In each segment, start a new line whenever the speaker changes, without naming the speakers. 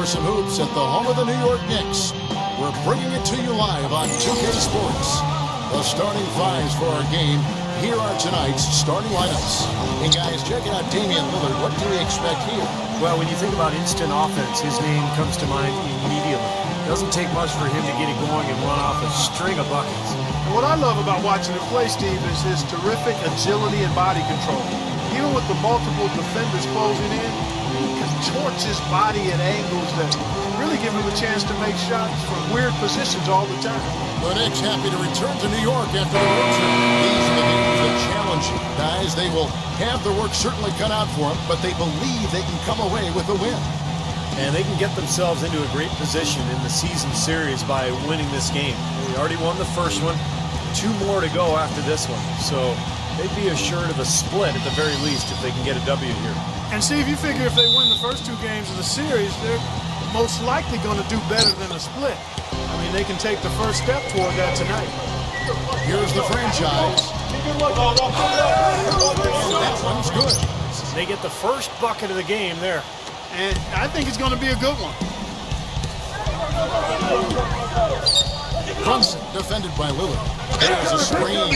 some hoops at the home of the New York Knicks. We're bringing it to you live on 2K Sports. The starting fives for our game. Here are tonight's starting lineups. Hey guys, checking out Damian Lillard. What do we expect here?
Well, when you think about instant offense, his name comes to mind immediately. It doesn't take much for him to get it going and run off a string of buckets.
And what I love about watching him play, Steve, is his terrific agility and body control. Even with the multiple defenders closing in, he contorts his body at angles that really give him a chance to make shots from weird positions all the time.
The Knicks happy to return to New York after the road trip. These are the games that challenge you. Guys, they will have their work certainly cut out for them, but they believe they can come away with a win.
And they can get themselves into a great position in the season series by winning this game. They already won the first one, 2 more to go after this one. So they'd be assured of a split at the very least if they can get a W here.
And Steve, you figure if they win the first 2 games of the series, they're most likely going to do better than a split. I mean, they can take the first step toward that tonight.
Here's the franchise. And that one's good.
They get the first bucket of the game there.
And I think it's going to be a good one.
Brunson defended by Lillard. There's a screen.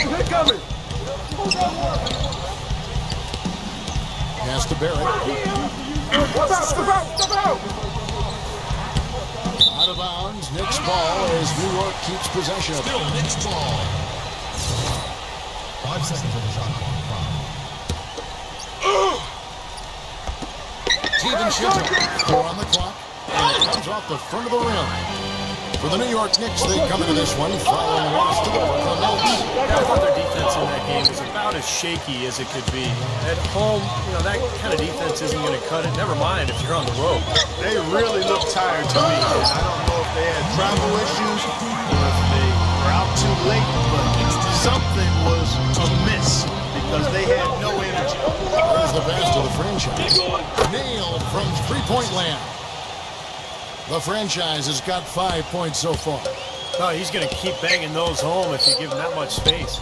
Pass to Barrett. Out of bounds. Knicks ball as New York keeps possession.
Still Knicks ball. 5 seconds on the shot clock.
Steven Schittle, 4 on the clock, and it comes off the front of the rim. For the New York Knicks, they come into this one following a loss to the Brooklyn Nets.
I thought their defense in that game was about as shaky as it could be. At home, you know, that kind of defense isn't going to cut it. Never mind if you're on the road.
They really look tired to me. I don't know if they had travel issues or if they were out too late, but something was amiss because they had no energy.
There's the pass to the franchise. Nailed from three-point land. The franchise has got 5 points so far.
Oh, he's going to keep banging those home if you give him that much space.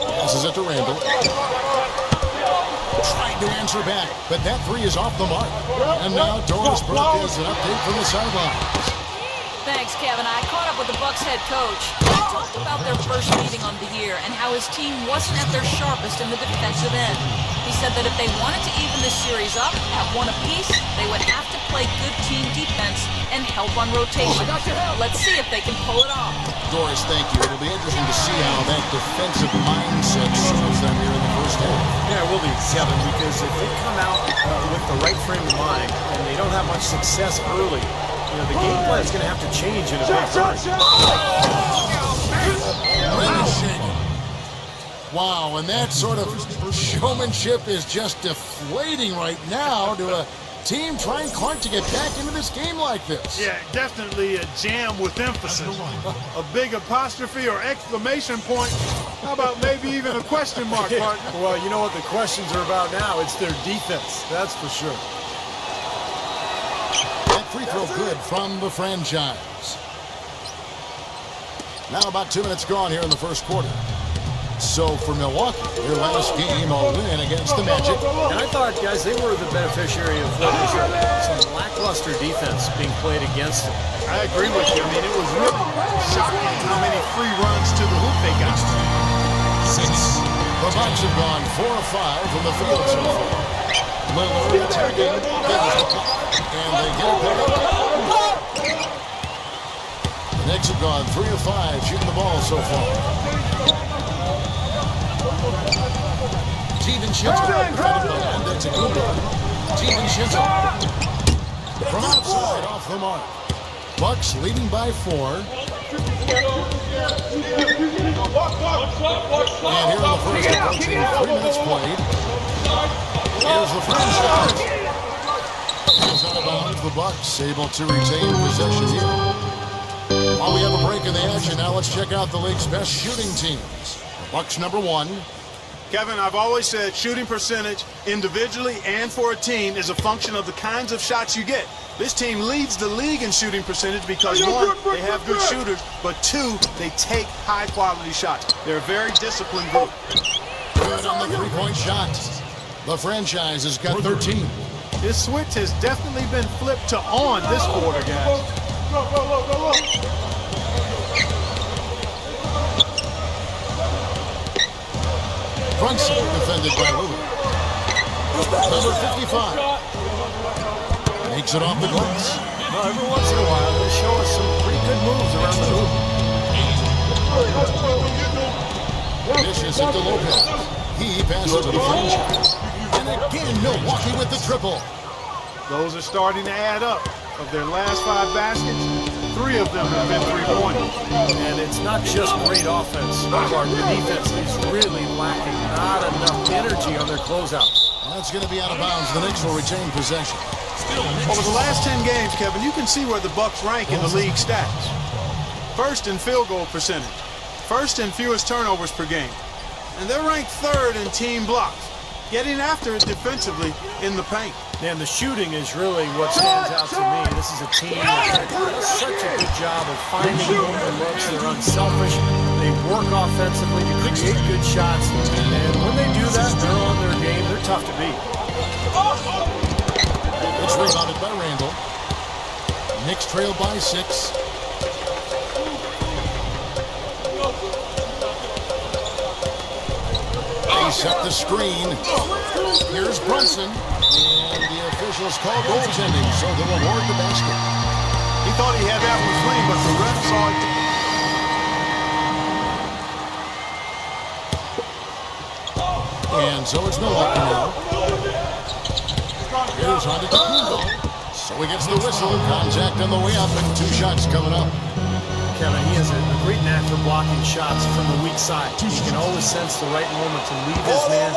Passes it to Randall. Trying to answer back, but that 3 is off the mark. And now Doris Burke is an update from the sidelines.
Thanks, Kevin. I caught up with the Bucks head coach. He talked about their first meeting on the year and how his team wasn't at their sharpest in the defensive end. He said that if they wanted to even this series up, have one apiece, they would have to play good team defense and help on rotation. Let's see if they can pull it off.
Doris, thank you. It'll be interesting to see how that defensive mindset serves them here in the first half.
Yeah, it will be, Kevin, because if they come out with the right frame of mind and they don't have much success early, you know, the game plan is going to have to change in a big hurry.
Wow, and that sort of showmanship is just deflating right now to a team trying hard to get back into this game like this.
Yeah, definitely a jam with emphasis. A big apostrophe or exclamation point. How about maybe even a question mark, partner?
Well, you know what the questions are about now? It's their defense, that's for sure.
That free throw good from the franchise. Now about 2 minutes gone here in the first quarter. So for Milwaukee, their last game a win against the Magic.
And I thought, guys, they were the beneficiary of what was some lackluster defense being played against them.
I agree with you. I mean, it was really shocking how many free runs to the hoop they got.
6. The Bucks have gone 4 of 5 from the field so far. Lillard attacking, and they get it back. The Knicks have gone 3 of 5 shooting the ball so far. Steven Schittle, that's a good one. Steven Schittle from outside off the mark. Bucks leading by 4. And here in the first, approaching 3 minutes played. Here's the franchise. Goes out of bounds. The Bucks able to retain possession here. While we have a break in the action, now let's check out the league's best shooting teams. Bucks number 1.
Kevin, I've always said shooting percentage individually and for a team is a function of the kinds of shots you get. This team leads the league in shooting percentage because 1, they have good shooters, but 2, they take high-quality shots. They're a very disciplined group.
Good on the three-point shot. The franchise has got 13.
This switch has definitely been flipped to on this quarter, guys.
Brunson defended by Lillard. Number 55. Makes it off the glass.
Well, every once in a while, they show us some pretty good moves around the hoop.
Dishes into Lopez. He passes to the franchise. And again, Milwaukee with the triple.
Those are starting to add up. Of their last 5 baskets, 3 of them have been three-pointers.
And it's not just great offense. Clark, the defense is really lacking. Not enough energy on their closeouts.
That's going to be out of bounds. The Knicks will retain possession.
Over the last 10 games, Kevin, you can see where the Bucks rank in the league stats. First in field goal percentage. First in fewest turnovers per game. And they're ranked 3rd in team blocks. Getting after it defensively in the paint.
And the shooting is really what stands out to me. This is a team that does such a good job of finding open looks. They're unselfish. They work offensively to create good shots. And when they do that, they're on their game. They're tough to beat.
It's rebounded by Randall. Knicks trail by 6. They set the screen. Here's Brunson. And the officials call goaltending, so they'll award the basket.
He thought he had that one clean, but the ref saw it.
And so it's Milwaukee now. Here's Antetokounmpo. So he gets the whistle. Contact on the way up, and 2 shots coming up.
Kevin, he has a great knack for blocking shots from the weak side. He can always sense the right moment to leave his man,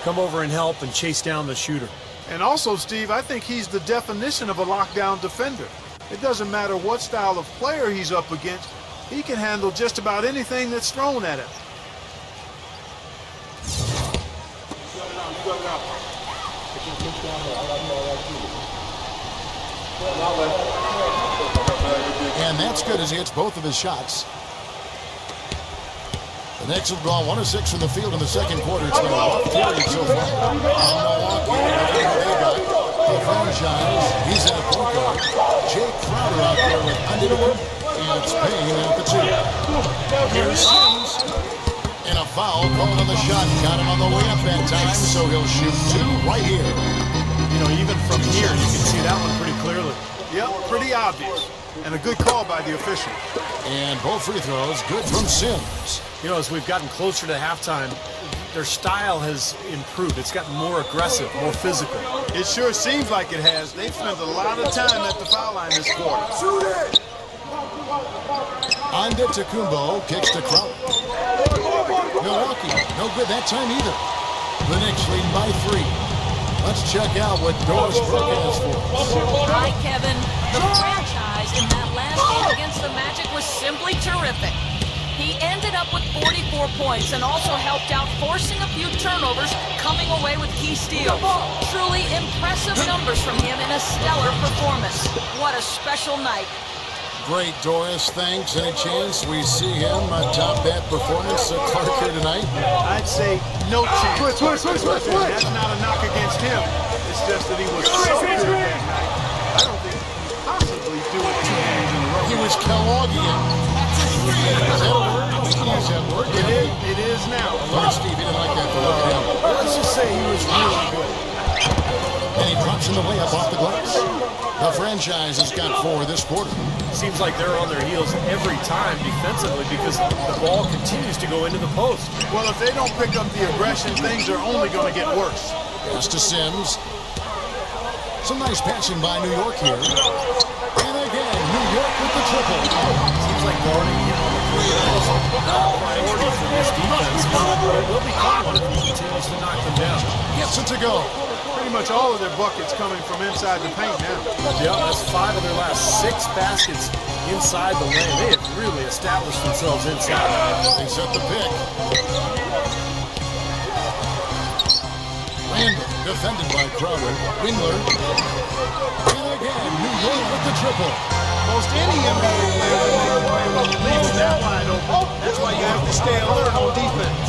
come over and help, and chase down the shooter.
And also, Steve, I think he's the definition of a lockdown defender. It doesn't matter what style of player he's up against. He can handle just about anything that's thrown at him.
And that's good as he hits both of his shots. The Knicks have gone 1 of 6 from the field in the second quarter. It's been a rough period so far. And Milwaukee, whatever they got, the franchise, he's at point guard. Jake Crowder out there with Underwood, and it's Payne at the 2. Here's Sims. And a foul called on the shot. Got him on the way up that time, so he'll shoot 2 right here.
You know, even from here, you can see that one pretty clearly.
Yep, pretty obvious. And a good call by the official.
And both free throws good from Sims.
You know, as we've gotten closer to halftime, their style has improved. It's gotten more aggressive, more physical.
It sure seems like it has. They've spent a lot of time at the foul line this quarter.
Antetokounmpo kicks to Crowder. Milwaukee, no good that time either. The Knicks leading by 3. Let's check out what Doris Brooke has for us.
Hi, Kevin. The franchise in that last game against the Magic was simply terrific. He ended up with 44 points and also helped out forcing a few turnovers, coming away with key steals. Truly impressive numbers from him in a stellar performance. What a special night.
Great, Doris. Thanks. Any chance we see him top that performance at Clark here tonight?
I'd say no chance. That's not a knock against him. It's just that he was so good that night. I don't think he can possibly do it 2 games in a row.
He was Kellogghian. Is that a word? I think he used that word.
It is now.
Lord Steve, he didn't like that. Look at him.
Let's just say he was really good.
And he drops in the layup off the glass. The franchise has got 4 this quarter.
Seems like they're on their heels every time defensively because the ball continues to go into the post.
Well, if they don't pick up the aggression, things are only going to get worse.
Pass to Sims. Some nice passing by New York here. And again, New York with the triple.
Seems like guarding him on the perimeter is not a priority for this defense. But it will become one if he continues to knock them down.
Gets it to go.
Pretty much all of their buckets coming from inside the paint now.
Yeah, that's 5 of their last 6 baskets inside the lane. They have really established themselves inside.
They set the pick. Randall defended by Crowder. Windler. And again, New York with the triple.
Most any NBA player leaves that wide open. That's why you have to stay alert on defense.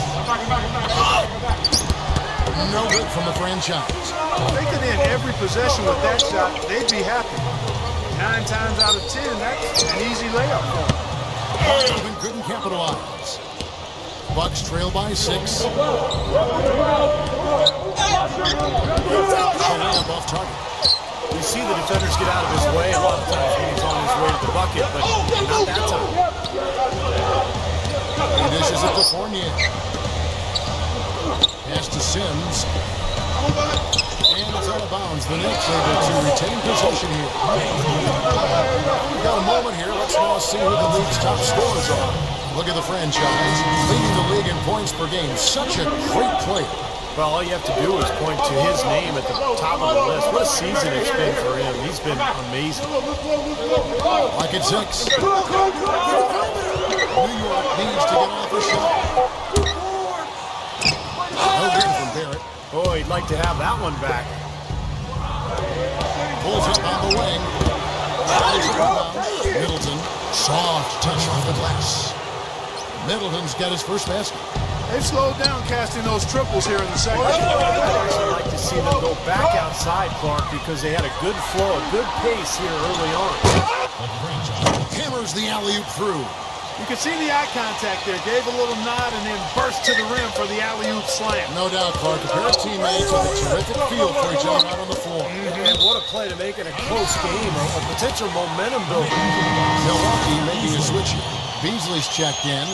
No good from the franchise.
If they could end every possession with that shot, they'd be happy. 9 times out of 10, that's an easy layup for them.
Boston couldn't capitalize. Bucks trail by 6. Layup off target.
You see the defenders get out of his way a lot of times when he's on his way to the bucket, but not that time.
He dishes it to Fournier. Pass to Sims. And it's out of bounds. The Knicks able to retain possession here. We've got a moment here. Let's now see who the league's top scorers are. Look at the franchise. Leading the league in points per game. Such a great player.
Well, all you have to do is point to his name at the top of the list. What a season it's been for him. He's been amazing.
Like at 6. New York needs to get off a shot. No good from Barrett.
Oh, he'd like to have that one back.
Pulls up on the wing. Middleton. Soft touch off the glass. Middleton's got his first basket.
They've slowed down casting those triples here in the second.
I'd actually like to see them go back outside, Clark, because they had a good flow, a good pace here early on.
Hammers the alley-oop through.
You can see the eye contact there. Gave a little nod and then burst to the rim for the alley-oop slam.
No doubt, Clark. A pair of teammates with a terrific feel for each other out on the floor.
And what a play to make it a close game, a potential momentum builder.
Milwaukee making a switch. Beasley's checked in.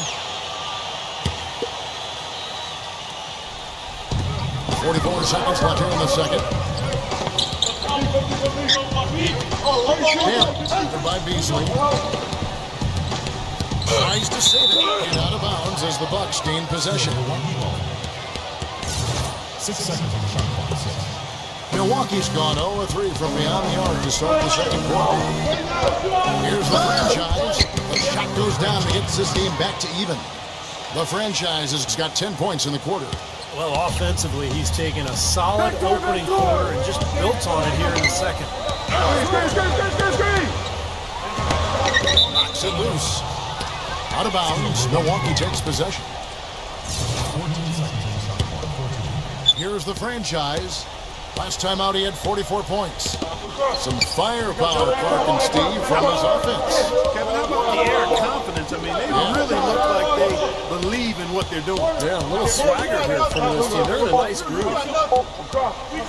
44 seconds left here in the second. Damn, by Beasley. Tries to save it. And out of bounds as the Bucks gain possession.
6 seconds on the shot clock. 6.
Milwaukee's gone 0-3 from beyond the arc to start the second quarter. Here's the franchise. The shot goes down and gets this game back to even. The franchise has got 10 points in the quarter.
Well, offensively, he's taken a solid opening quarter and just built on it here in the second.
Knocks it loose. Out of bounds. Milwaukee takes possession.
14 seconds on the shot clock. 14.
Here's the franchise. Last time out, he had 44 points. Some firepower, Clark and Steve, from his offense.
Kevin, how about the air of confidence? I mean, they really look like they believe in what they're doing.
Yeah, a little swagger here from this team. They're in a nice groove.
With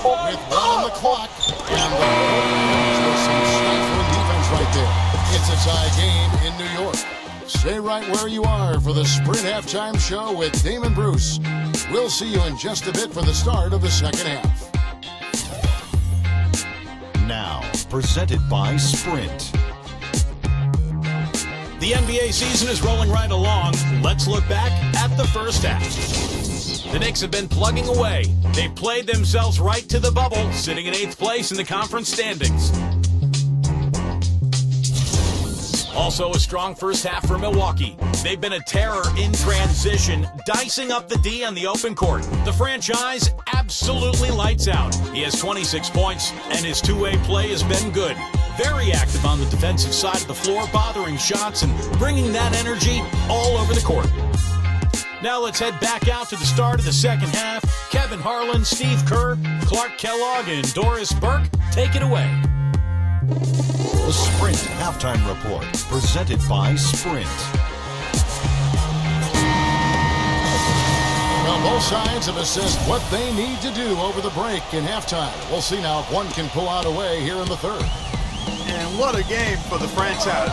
1 on the clock. And the Warriors with some stifling defense right there. It's a tie game in New York. Stay right where you are for the Sprint Halftime Show with Damon Bruce. We'll see you in just a bit for the start of the second half.
Now, presented by Sprint.
The NBA season is rolling right along. Let's look back at the first half. The Knicks have been plugging away. They played themselves right to the bubble, sitting in 8th place in the conference standings. Also a strong first half for Milwaukee. They've been a terror in transition, dicing up the D on the open court. The franchise absolutely lights out. He has 26 points, and his two-way play has been good. Very active on the defensive side of the floor, bothering shots and bringing that energy all over the court. Now let's head back out to the start of the second half. Kevin Harlan, Steve Kerr, Clark Kellogg, and Doris Burke take it away.
The Sprint Halftime Report, presented by Sprint.
Well, both sides have assessed what they need to do over the break in halftime. We'll see now if one can pull out a way here in the third.
And what a game for the franchise.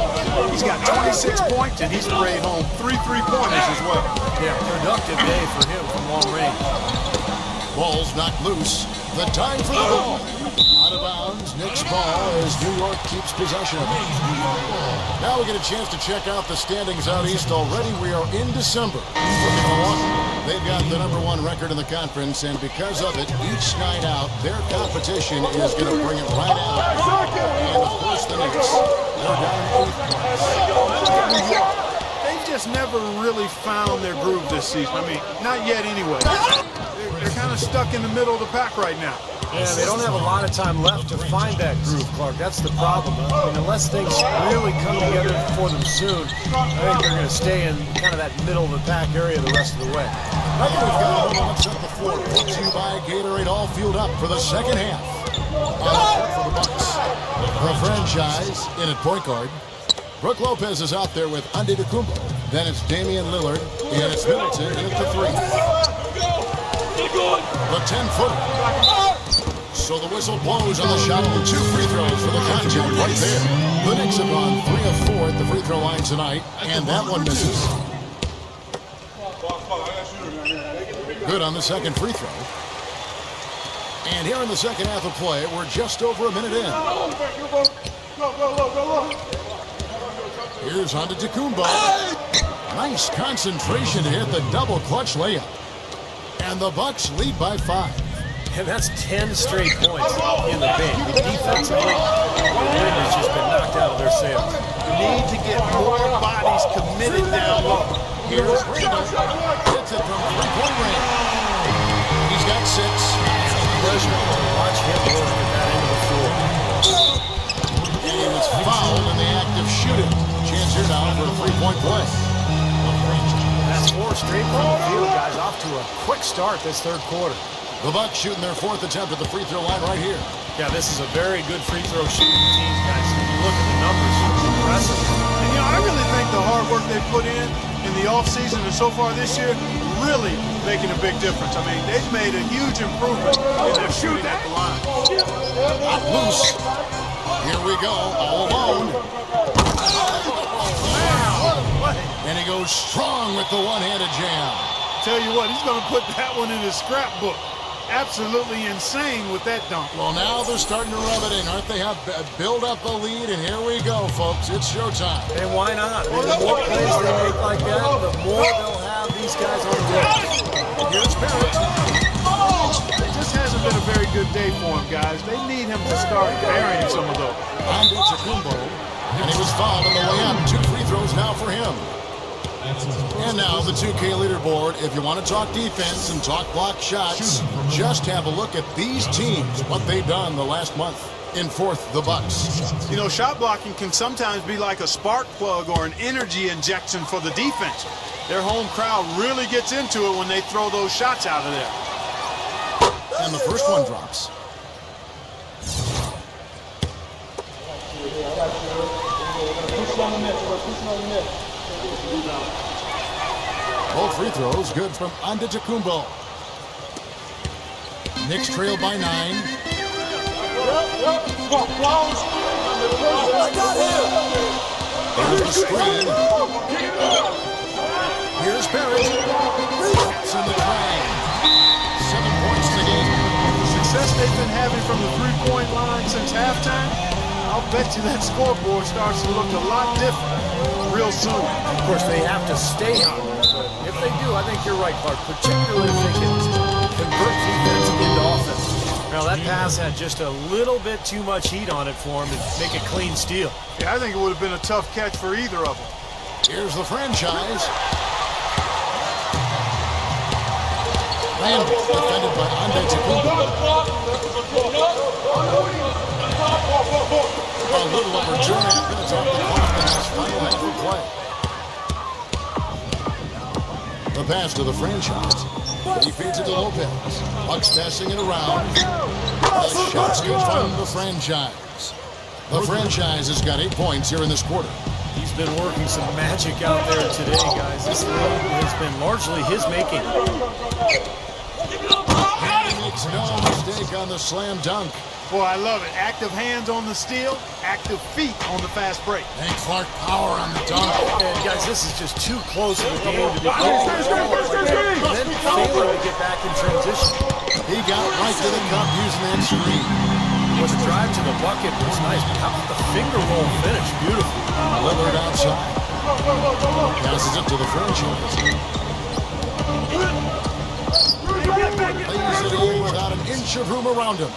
He's got 26 points, and he's sprayed home 3 3-pointers as well.
Yeah, productive day for him from long range.
Ball's knocked loose. The time for the ball. Out of bounds, Knicks ball as New York keeps possession of it. Now we get a chance to check out the standings out east already. We are in December. Look at Milwaukee. They've got the #1 record in the conference, and because of it, each night out, their competition is going to bring it right out. And of course, the Knicks. They're down 8 points.
They've just never really found their groove this season. I mean, not yet anyway. They're kind of stuck in the middle of the pack right now.
Yeah, they don't have a lot of time left to find that groove, Clark. That's the problem. I mean, unless things really come together for them soon, I think they're going to stay in kind of that middle of the pack area the rest of the way.
Right, we've got a moment at the floor. Brought to you by Gatorade, all fueled up for the second half. For the Bucks. The franchise in at point guard. Brook Lopez is out there with Antetokounmpo. Then it's Damian Lillard, and it's Middleton in at the 3. The 10-footer. So the whistle blows on the shot. 2 free throws for the contact right there. The Knicks have gone 3 of 4 at the free throw line tonight, and that one misses. Good on the second free throw. And here in the second half of play, we're just over a minute in. Here's Antetokounmpo. Nice concentration to hit the double clutch layup. And the Bucks lead by 5.
And that's 10 straight points in the paint. Defensively, the wind has just been knocked out of their sails.
Need to get more bodies committed down low.
Here's Randall. Hits it from three-point range. He's got 6.
Pleasure to watch him work at that end of the floor.
And he was fouled in the act of shooting. Chance here now for a 3-point play.
That's 4 straight from the field, guys. Off to a quick start this third quarter.
The Bucks shooting their 4th attempt at the free throw line right here.
Yeah, this is a very good free throw shooting team, guys. When you look at the numbers, it's impressive.
And, you know, I really think the hard work they put in the offseason and so far this year really making a big difference. I mean, they've made a huge improvement in their shooting at the line.
Out loose. Here we go, all alone. And he goes strong with the one-handed jam.
Tell you what, he's going to put that one in his scrapbook. Absolutely insane with that dunk.
Well, now they're starting to rub it in, aren't they? Have build up a lead, and here we go, folks. It's showtime.
And why not? I mean, the more plays they make like that, the more they'll have these guys on the bench.
Here's Barrett.
It just hasn't been a very good day for him, guys. They need him to start burying some of those.
Antetokounmpo, and he was fouled on the way up. 2 free throws now for him. And now the 2K leaderboard. If you want to talk defense and talk block shots, just have a look at these teams, what they've done the last month. In 4th, the Bucks.
You know, shot blocking can sometimes be like a spark plug or an energy injection for the defense. Their home crowd really gets into it when they throw those shots out of there.
And the first one drops. Both free throws good from Antetokounmpo. Knicks trail by 9. There's the screen. Here's Barrett. It's in the train. 7 points in the game.
The success they've been having from the three-point line since halftime, I'll bet you that scoreboard starts to look a lot different real soon.
Of course, they have to stay hot. But if they do, I think you're right, Clark, particularly if they can convert defense into offense. Now, that pass had just a little bit too much heat on it for him to make a clean steal.
Yeah, I think it would have been a tough catch for either of them.
Here's the franchise. Randall, defended by Antetokounmpo. A little over 2.5 minutes off the clock in this final half of play. The pass to the franchise. He feeds it to Lopez. Bucks passing it around. The shots go from the franchise. The franchise has got 8 points here in this quarter.
He's been working some magic out there today, guys. This lead has been largely his making.
And he makes no mistake on the slam dunk.
Boy, I love it. Active hands on the steal, active feet on the fast break.
And Clark power on the dunk.
And guys, this is just too close of a game to be called. And then failing to get back in transition.
He got right to the cup using that screen.
Well, the drive to the bucket was nice, but how about the finger roll finish? Beautiful.
Lillard outside. Passes it to the franchise. Lays it in without an inch of room around him.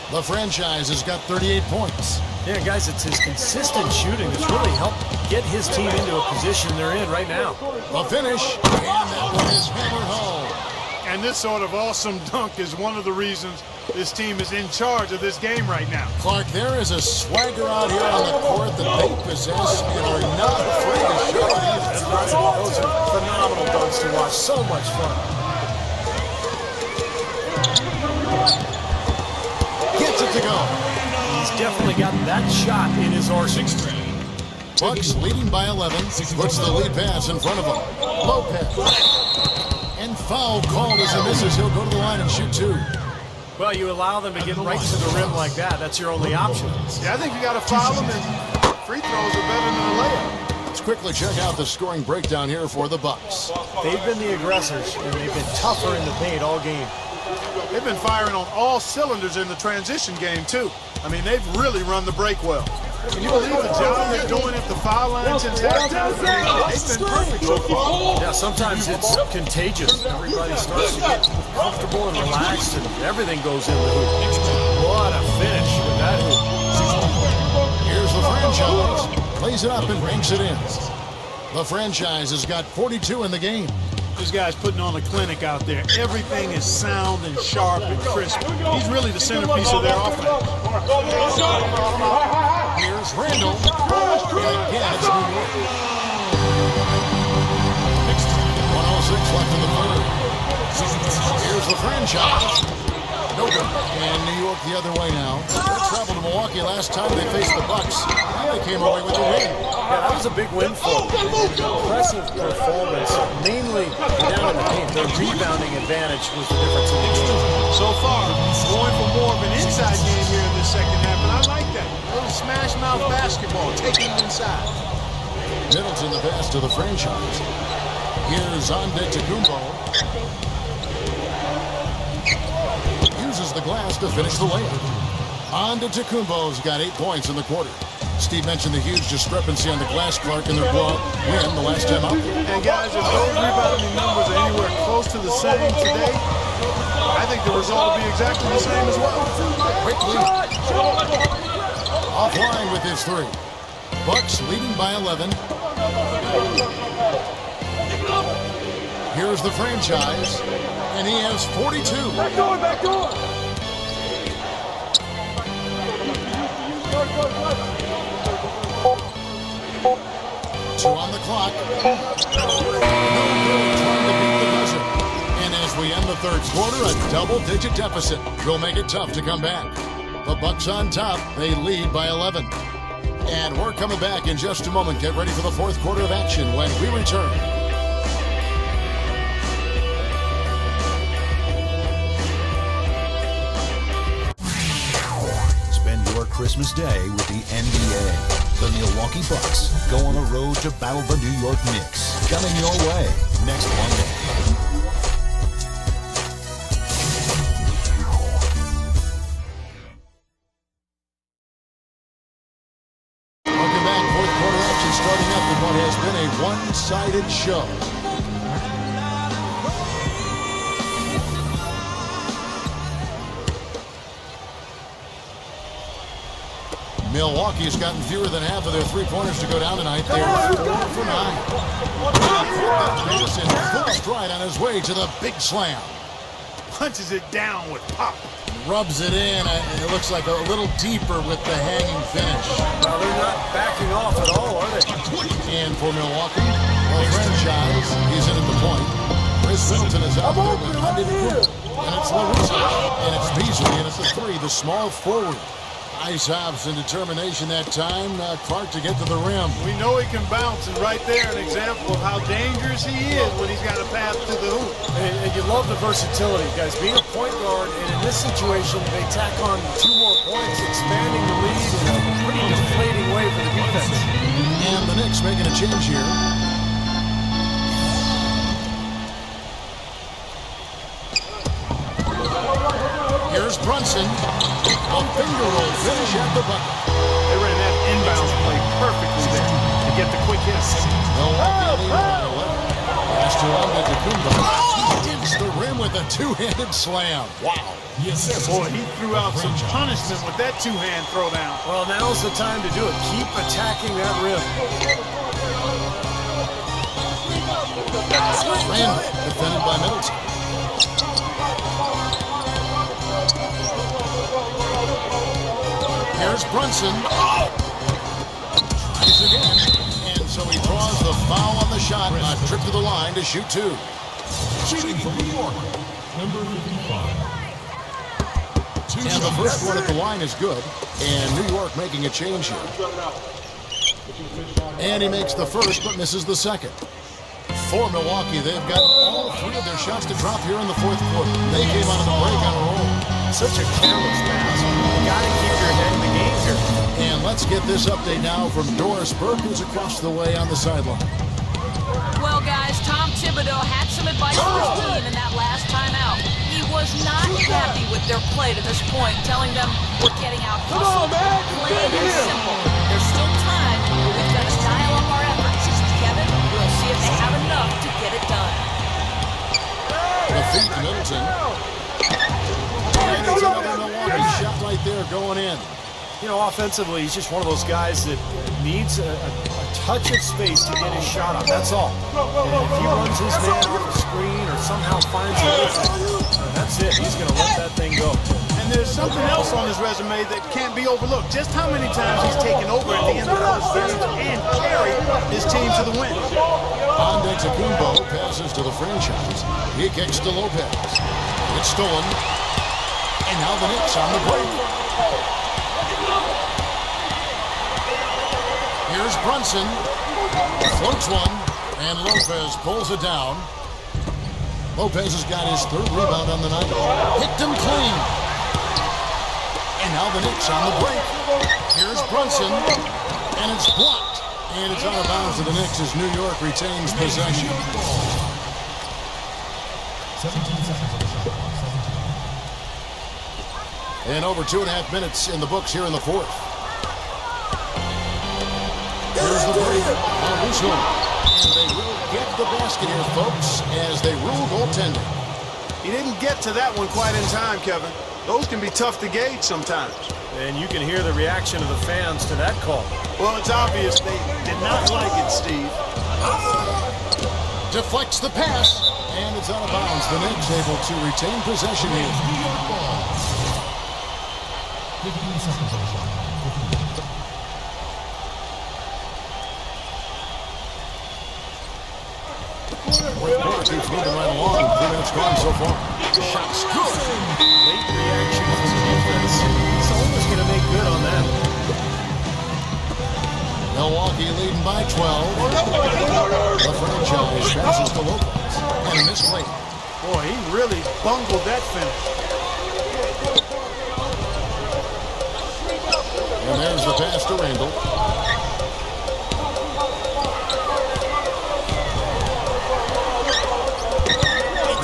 The franchise has got 38 points.
Yeah, guys, it's his consistent shooting that's really helped get his team into a position they're in right now.
The finish, and that one is hammered home.
And this sort of awesome dunk is one of the reasons this team is in charge of this game right now.
Clark, there is a swagger out here on the court that they possess and are not afraid to show it either.
Those are phenomenal dunks to watch. So much fun.
Gets it to go.
He's definitely got that shot in his arsenal.
Bucks leading by 11. Puts the lead pass in front of him. Lopez. And foul called as he misses. He'll go to the line and shoot two.
Well, you allow them to get right to the rim like that. That's your only option.
Yeah, I think you got to foul them, and free throws are better than a layup.
Let's quickly check out the scoring breakdown here for the Bucks.
They've been the aggressors, and they've been tougher in the paint all game.
They've been firing on all cylinders in the transition game, too. I mean, they've really run the break well. Can you believe the job they're doing at the foul line since halftime? They've been perfect so far.
Yeah, sometimes it's contagious. Everybody starts to get comfortable and relaxed, and everything goes in the hoop. What a finish with that hoop.
Here's the franchise. Plays it up and banks it in. The franchise has got 42 in the game.
This guy's putting on a clinic out there. Everything is sound and sharp and crisp. He's really the centerpiece of their offense.
Here's Randall. And again, it's New York. 106 left in the third. Here's the franchise. No good. And New York the other way now. They traveled to Milwaukee last time they faced the Bucks. Now they came away with a win.
Yeah, that was a big win for them. Impressive performance, mainly down in the paint. Their rebounding advantage was the difference in the game.
So far, going for more of an inside game here in this second half, and I like that. A little smash mouth basketball, taking it inside.
Middleton the pass to the franchise. Here's Antetokounmpo. Uses the glass to finish the layup. Antetokounmpo's got 8 points in the quarter. Steve mentioned the huge discrepancy on the glass, Clark, in their blowout win the last time out there.
And guys, if those rebounding numbers are anywhere close to the same today, I think the result will be exactly the same as well.
Quickly. Offline with his three. Bucks leading by 11. Here's the franchise, and he has 42.
Back door.
Two on the clock. No good trying to beat the buzzer. And as we end the third quarter, a double-digit deficit will make it tough to come back. The Bucks on top. They lead by 11. And we're coming back in just a moment. Get ready for the fourth quarter of action when we return.
Spend your Christmas day with the NBA. The Milwaukee Bucks go on the road to battle the New York Knicks. Coming your way next Monday.
Welcome back. Fourth quarter action starting up in what has been a one-sided show. Milwaukee's gotten fewer than half of their three-pointers to go down tonight. They're 4 for 9. Pass in full stride on his way to the big slam.
Punches it down with pop.
Rubs it in, and it looks like a little deeper with the hanging finish.
Well, they're not backing off at all, are they?
And for Milwaukee, the franchise, he's in at the point. Chris Middleton is out there with Antetokounmpo. And it's LaRusso, and it's Beasley, and it's the three, the small forward. Nice hops and determination that time. Clark to get to the rim.
We know he can bounce, and right there an example of how dangerous he is when he's got a path to the hoop.
And you love the versatility, guys. Being a point guard, and in this situation, they tack on 2 more points, expanding the lead in a pretty deflating way for the defense.
And the Knicks making a change here. Here's Brunson. A finger roll finish at the bucket.
They ran that inbounds play perfectly there to get the quick hits.
Milwaukee leading by 11. Pass to Antetokounmpo. He hits the rim with with a two-handed slam. Wow.
Yes, sir.
Boy, he threw out some punishment with that two-hand throwdown.
Well, now's the time to do it. Keep attacking that rim.
Randall, defended by Middleton. Here's Brunson. Tries again. And so he draws the foul on the shot. A trip to the line to shoot two.
Shooting for New York, number 55.
And the first one at the line is good. And New York making a change here. And he makes the first but misses the second. For Milwaukee, they've got all three of their shots to drop here in the fourth quarter. They came out of the break on a roll.
Such a careless pass. You gotta keep your head in the game here.
And let's get this update now from Doris Burke, who's across the way on the sideline.
Well, guys, Tom Thibodeau had some advice for his team in that last timeout. He was not happy with their play to this point, telling them, we're getting out hustled, plain and simple. There's still time. We've got to dial up our efforts. Kevin, we'll see if they have enough to get it done.
The feed to Middleton. And it's another Milwaukee shot right there going in.
You know, offensively, he's just one of those guys that needs a touch of space to get his shot up. That's all. And if he runs his man off the screen or somehow finds a way, that's it. He's going to let that thing go.
And there's something else on his resume that can't be overlooked. Just how many times he's taken over at the end of those games and carried his team to the win.
Antetokounmpo passes to the franchise. He kicks to Lopez. It's stolen. And now the Knicks on the break. Here's Brunson. Floats one. And Lopez pulls it down. Lopez has got his third rebound on the night. Hit him clean. And now the Knicks on the break. Here's Brunson. And it's blocked. And it's out of bounds to the Knicks as New York retains possession.
17 seconds on the shot clock. 17.
And over 2.5 minutes in the books here in the fourth. Here's the break. Russo. And they will get the basket here, folks, as they rule goaltending.
He didn't get to that one quite in time, Kevin. Those can be tough to gauge sometimes.
And you can hear the reaction of the fans to that call.
Well, it's obvious they did not like it, Steve.
Deflects the pass, and it's out of bounds. The Knicks able to retain possession here.
15 seconds on the shot clock. 15.
Fourth quarter keeps moving right along. 3 minutes gone so far. Shots good.
Late reaction from the defense. He's almost going to make good on that.
Milwaukee leading by 12. The franchise passes to Lopez. And a missed late.
Boy, he really bungled that finish.
And there's the pass to Randall.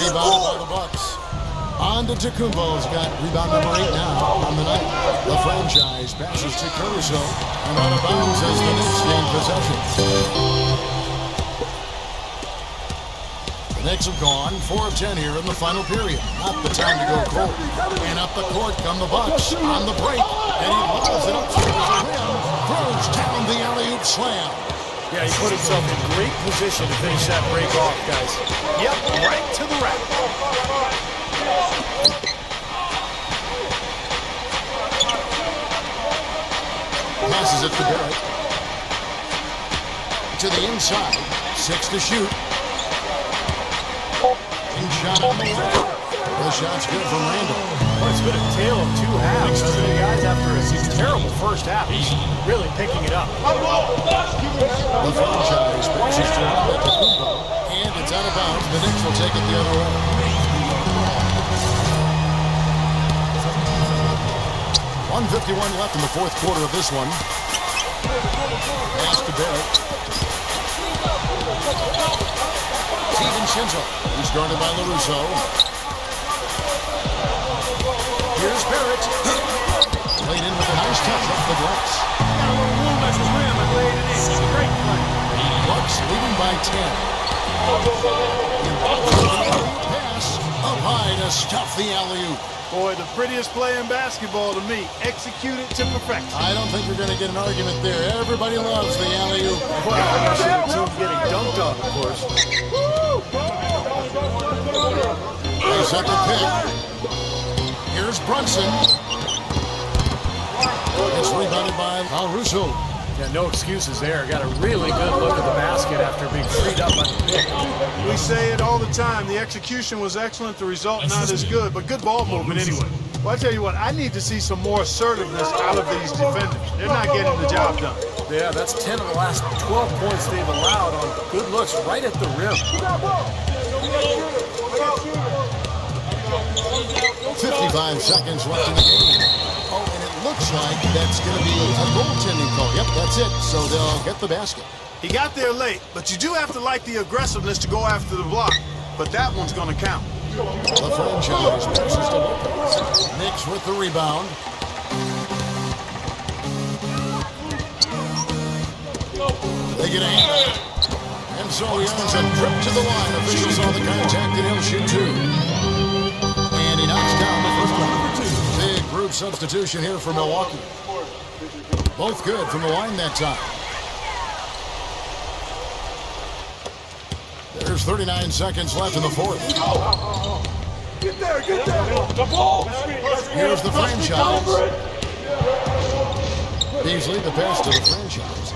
Rebounded by the Bucks. Antetokounmpo's got rebound number 8 now on the night. The franchise passes to Caruso. And out of bounds as the Knicks gain possession. The Knicks have gone 4 of 10 here in the final period. Not the time to go cold. And up the court come the Bucks on the break. And he lobs it up to the rim. Throws down the alley-oop slam.
Yeah, he put himself in great position to finish that break off, guys.
Yep, right to the rack.
Passes it to Barrett. To the inside. 6 to shoot. And shot on the way. The shot's good from Randall.
Well, it's been a tale of two halves. The guys, after a terrible first half, he's really picking it up.
The franchise passes to Antetokounmpo. And it's out of bounds. The Knicks will take it the other way. 1:51 left in the fourth quarter of this one. Pass to Barrett. Steven Shinzo. He's guarded by LaRusso. Here's Barrett. Played in with a nice touch off the glass.
Got a little room at the rim and laid it in. Great play.
Bucks leading by 10. Pass up high. to stuff the alley-oop.
Boy, the prettiest play in basketball to me. Executed to perfection.
I don't think you're going to get an argument there. Everybody loves the alley-oop.
Well, I see the team getting dunked on, of course.
Nice second pick. Here's Brunson. It's rebounded by Russo.
Yeah, no excuses there. Got a really good look at the basket after being freed up on the pick.
We say it all the time. The execution was excellent. The result not as good, but good ball movement anyway. Well, I tell you what, I need to see some more assertiveness out of these defenders. They're not getting the job done.
Yeah, that's 10 of the last 12 points they've allowed on good looks right at the rim.
55 seconds left in the game. Oh, and it looks like that's going to be a goaltending call. Yep, that's it. So they'll get the basket.
He got there late, but you do have to like the aggressiveness to go after the block. But that one's going to count.
The franchise passes to Lopez. Knicks with the rebound. They get a hand. And so he earns a trip to the line. Officials saw the contact and he'll shoot two. And he knocks down the first one. Big group substitution here for Milwaukee. Both good from the line that time. There's 39 seconds left in the fourth.
Get there, get there. The ball.
Here's the franchise. Beasley, the pass to the franchise.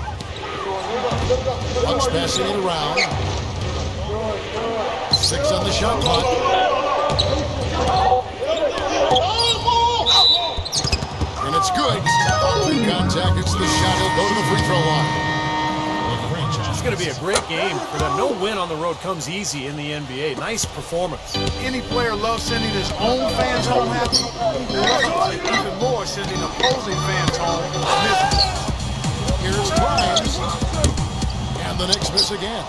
Bucks passing it around. 6 on the shot clock. And it's good. Through contact, it's the shot. He'll go to the free throw line.
It's going to be a great game for them. No win on the road comes easy in the NBA. Nice performance.
Any player loves sending his own fans home happy. Loves it even more sending opposing fans home miserable.
Here's Grimes. And the Knicks miss again.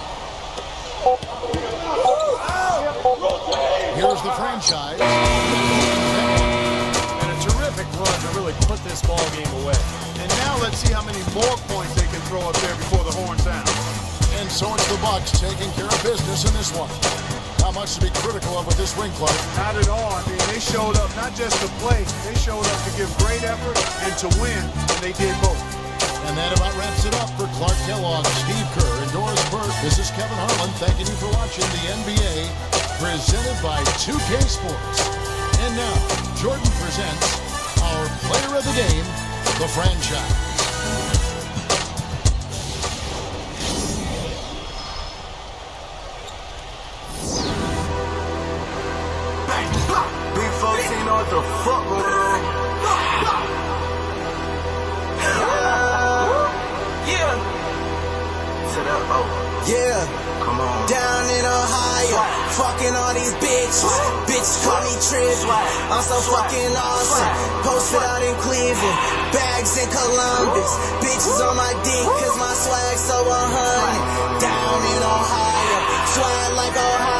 Here's the franchise.
And a terrific run to really put this ball game away.
And now let's see how many more points they can throw up there before the horn sounds.
And so it's the Bucks taking care of business in this one. Not much to be critical of with this win, Clark.
Not at all. I mean, they showed up not just to play, they showed up to give great effort and to win, and they did both.
And that about wraps it up for Clark Kellogg, Steve Kerr, and Doris Burke. This is Kevin Harlan thanking you for watching the NBA presented by 2K Sports. And now, Jordan presents our player of the game, the franchise.
B14 know what the fuck going on. Yeah, come on. Down in Ohio, fucking all these bitches. Bitches call me Trippin'. I'm so fucking awesome. Posted out in Cleveland, bags in Columbus. Bitches on my dick, cause my swag so 100. Down in Ohio, swag like Ohio.